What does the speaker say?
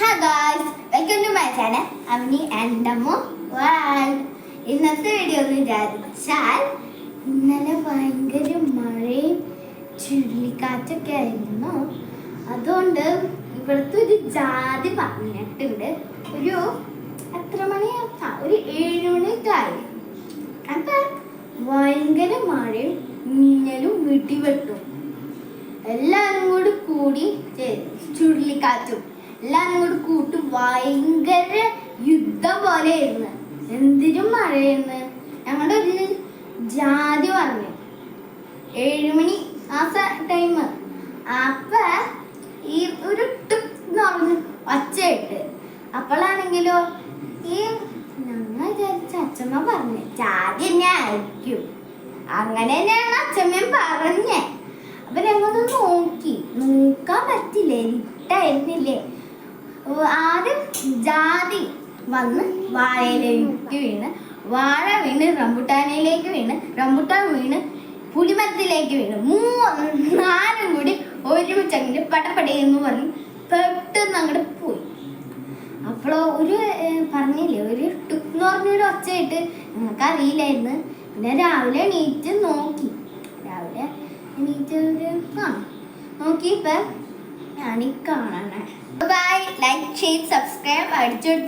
Hi guys, welcome to my channel, Avni and Dammo World. ഇന്നത്തെ video എന്ന് വിചാരിച്ചാൽ ഇന്നലെ ഭയങ്കര മഴയും ചുഴലിക്കാറ്റൊക്കെ ആയിരുന്നു. അതുകൊണ്ട് ഇവിടുത്തെ ഒരു ജാതി പറഞ്ഞിട്ടുണ്ട്. ഒരു എത്ര മണിയാ? ഒരു 7 മണിക്കായി. അപ്പം ഭയങ്കര മഴയും മിന്നലും വെടിവെട്ടും എല്ലാവരും കൂടി ചുഴലിക്കാറ്റും എല്ലാവരും കൂട്ടി ഭയങ്കര യുദ്ധം പോലെയായിരുന്നു. എന്തിനും മഴയെന്ന് ഞങ്ങളുടെ ഒരു ജാതി പറഞ്ഞു 7 മണി ആ ടൈം. അപ്പൊ ഈ ഒരു ടിപ്പ് എന്ന് പറഞ്ഞ് ഒച്ചയിട്ട് അപ്പോഴാണെങ്കിലോ ഈ ഞങ്ങൾ വിചാരിച്ച അച്ഛമ്മ പറഞ്ഞു ജാതി തന്നെ ആയിരിക്കും. അങ്ങനെ തന്നെയാണ് അച്ഛമ്മയും പറഞ്ഞേ. അപ്പൊ ഞങ്ങളൊന്ന് നോക്കാൻ പറ്റില്ലേ, ഇരുട്ടായിരുന്നില്ലേ. ആദ്യം ജാതി വന്ന് വാഴയിലേക്ക് വീണ്, വാഴ വീണ് റംബുട്ടാനിലേക്ക് വീണ്, റംബുട്ടാൻ വീണ് പുളിമരത്തിലേക്ക് വീണ്, 4 കൂടി ഒരുമിച്ച് അങ്ങോട്ട് പടപടയെന്ന് പറഞ്ഞ് പെട്ടെന്ന് അങ്ങോട്ട് പോയി. അപ്പോഴോ ഒരു പറഞ്ഞില്ലേ ഒരു ടുക്ക് പറഞ്ഞൊരു ഒച്ചയായിട്ട് ഞങ്ങൾക്ക് അറിയില്ലായിരുന്നു. പിന്നെ രാവിലെ എണീറ്റ് നോക്കി. രാവിലെ എണീറ്റ് നോക്കിയപ്പോ ഞാനീ കാണണേ. Bye, like, share, subscribe അടിച്ചെടുത്ത്